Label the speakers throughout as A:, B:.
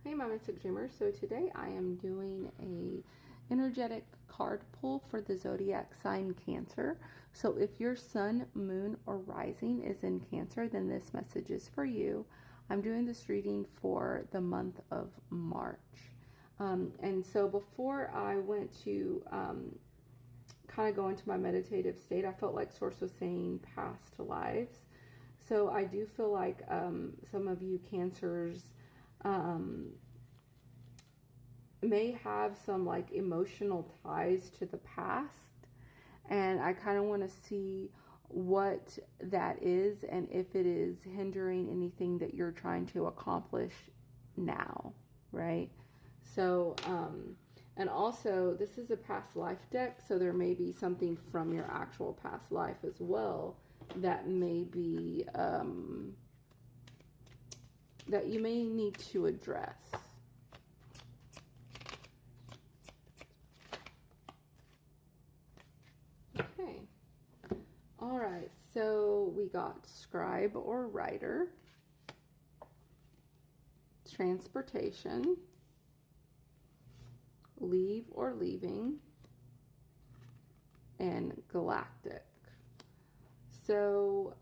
A: Hey, my Mystic Dreamer. So today I am doing a energetic card pull for the zodiac sign Cancer. So if your sun, moon, or rising is in Cancer, then this message is for you. I'm doing this reading for the month of March. And so before I went to kind of go into my meditative state, I felt like Source was saying past lives. So I do feel like some of you Cancers may have some like emotional ties to the past, and I kind of want to see what that is and if it is hindering anything that you're trying to accomplish now, right? So and also this is a past life deck, so there may be something from your actual past life as well that may be that you may need to address. Okay. All right. So we got scribe or writer, transportation, leave or leaving, and galactic. So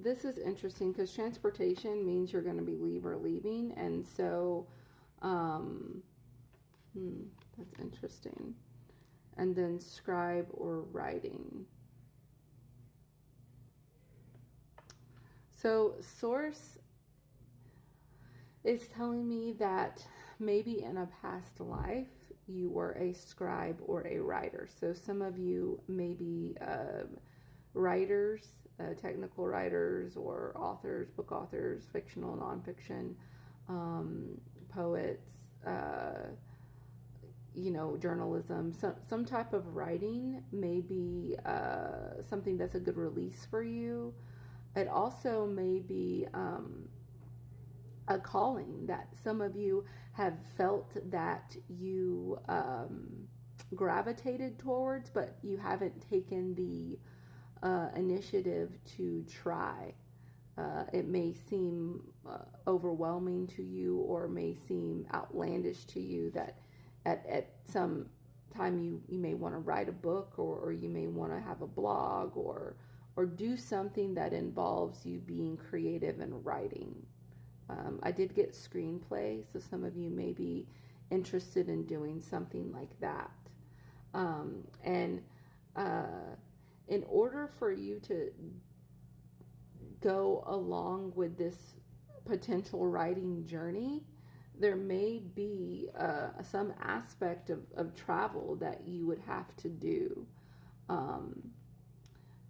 A: this is interesting because transportation means you're going to be leave or leaving. And so that's interesting. And then scribe or writing. So Source is telling me that maybe in a past life you were a scribe or a writer. So some of you may be writers, technical writers, or authors, book authors, fictional, nonfiction, poets, journalism. Some type of writing may be something that's a good release for you. It also may be a calling that some of you have felt that you gravitated towards, but you haven't taken the initiative to try. It may seem overwhelming to you, or may seem outlandish to you that at some time you may want to write a book, or you may want to have a blog, or do something that involves you being creative and writing. I did get screenplay, so some of you may be interested in doing something like that. And in order for you to go along with this potential writing journey, there may be some aspect of travel that you would have to do.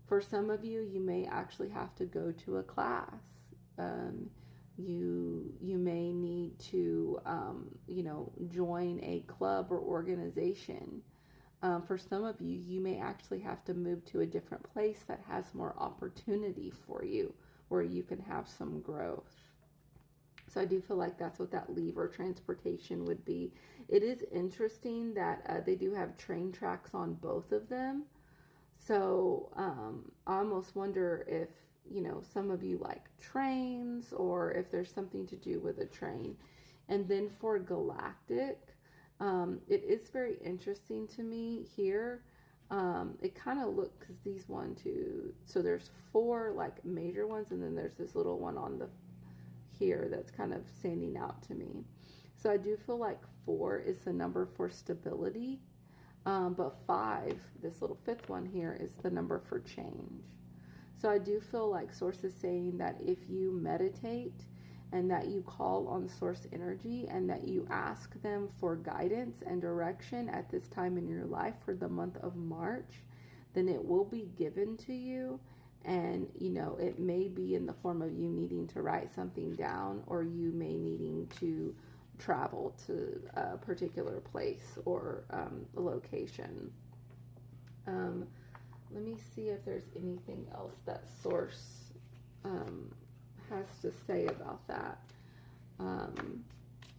A: For some of you, you may actually have to go to a class. You may need to, join a club or organization. For some of you, you may actually have to move to a different place that has more opportunity for you, where you can have some growth. So I do feel like that's what that leave or transportation would be. It is interesting that they do have train tracks on both of them. So I almost wonder if, some of you like trains, or if there's something to do with a train. And then for galactic, it is very interesting to me here. It kind of looks, because these 1, 2, so there's 4 like major ones, and then there's this little one on the here that's kind of standing out to me. So I do feel like 4 is the number for stability, but 5, this little 5th one here, is the number for change. So I do feel like Source is saying that if you meditate and that you call on Source energy and that you ask them for guidance and direction at this time in your life for the month of March, then it will be given to you. And, it may be in the form of you needing to write something down, or you may needing to travel to a particular place or a location. Let me see if there's anything else that Source has to say about that.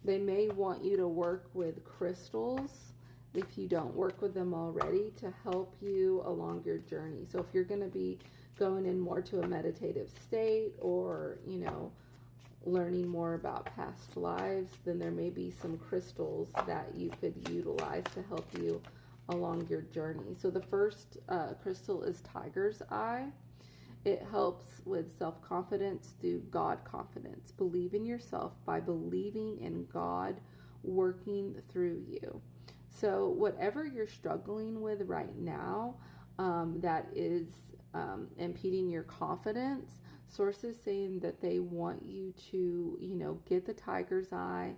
A: They may want you to work with crystals, if you don't work with them already, to help you along your journey. So if you're going to be going in more to a meditative state, or learning more about past lives, then there may be some crystals that you could utilize to help you along your journey. So the first crystal is Tiger's Eye. It helps with self-confidence through God confidence. Believe in yourself by believing in God working through you. So whatever you're struggling with right now that is impeding your confidence, Source is saying that they want you to, get the Tiger's Eye,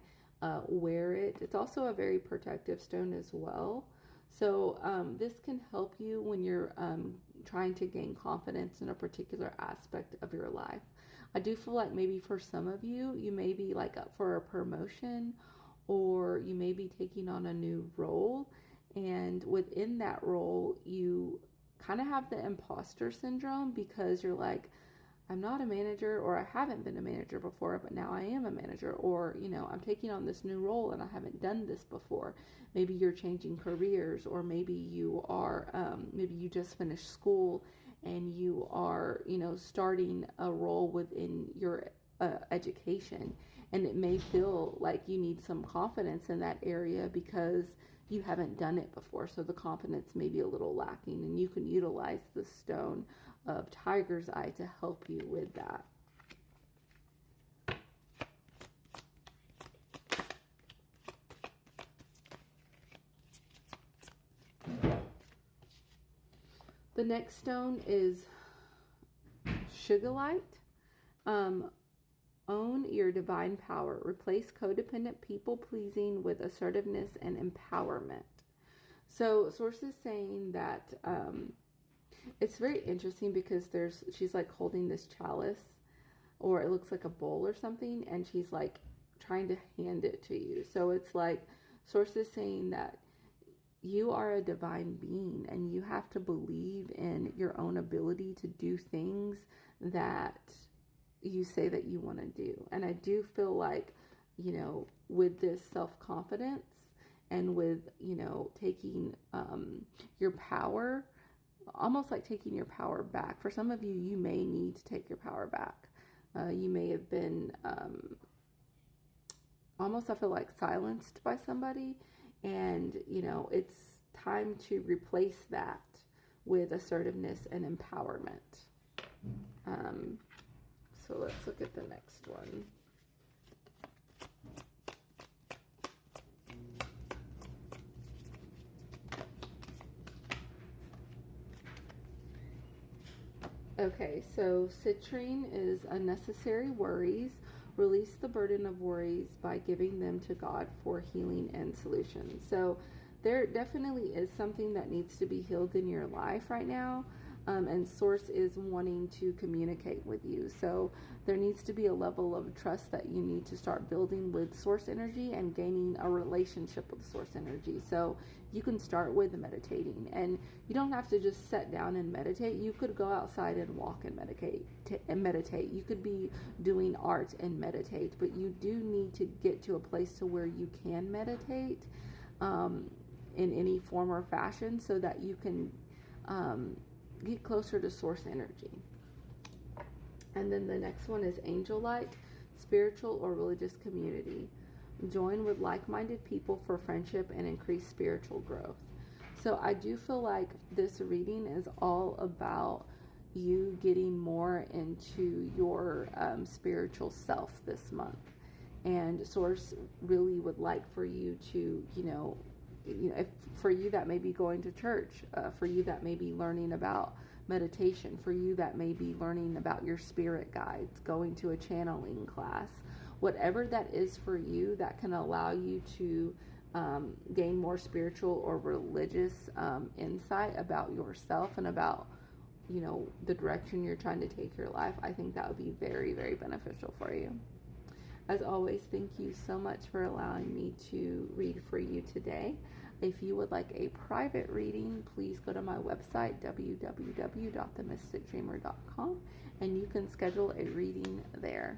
A: wear it. It's also a very protective stone as well. So this can help you when you're trying to gain confidence in a particular aspect of your life. I do feel like maybe for some of you, you may be like up for a promotion, or you may be taking on a new role. And within that role, you kind of have the imposter syndrome because you're like, I'm not a manager, or I haven't been a manager before, but now I am a manager, or, I'm taking on this new role and I haven't done this before. Maybe you're changing careers, or maybe you are, maybe you just finished school and you are, starting a role within your education, and it may feel like you need some confidence in that area because you haven't done it before. So the confidence may be a little lacking, and you can utilize the stone of Tiger's Eye to help you with that. The next stone is Sugilite. Own your divine power. Replace codependent people pleasing with assertiveness and empowerment. So Source is saying that it's very interesting because she's like holding this chalice, or it looks like a bowl or something, and she's like trying to hand it to you. So it's like Source is saying that you are a divine being, and you have to believe in your own ability to do things that you say that you want to do. And I do feel like, with this self-confidence and with, taking your power, almost like taking your power back. For some of you, you may need to take your power back. You may have been almost, I feel like, silenced by somebody, and it's time to replace that with assertiveness and empowerment. So let's look at the next one. Okay, so citrine is unnecessary worries. Release the burden of worries by giving them to God for healing and solutions. So there definitely is something that needs to be healed in your life right now. And Source is wanting to communicate with you. So there needs to be a level of trust that you need to start building with Source energy and gaining a relationship with Source energy. So you can start with meditating, and you don't have to just sit down and meditate. You could go outside and walk and meditate. You could be doing art and meditate, but you do need to get to a place to where you can meditate in any form or fashion, so that you can get closer to Source energy. And then the next one is Angel Light, spiritual or religious community. Join with like-minded people for friendship and increase spiritual growth. So I do feel like this reading is all about you getting more into your spiritual self this month. And Source really would like for you to, if for you that may be going to church, for you that may be learning about meditation, for you that may be learning about your spirit guides, going to a channeling class, whatever that is for you that can allow you to gain more spiritual or religious insight about yourself and about, the direction you're trying to take your life. I think that would be very, very beneficial for you. As always, thank you so much for allowing me to read for you today. If you would like a private reading, please go to my website, www.themysticdreamer.com, and you can schedule a reading there.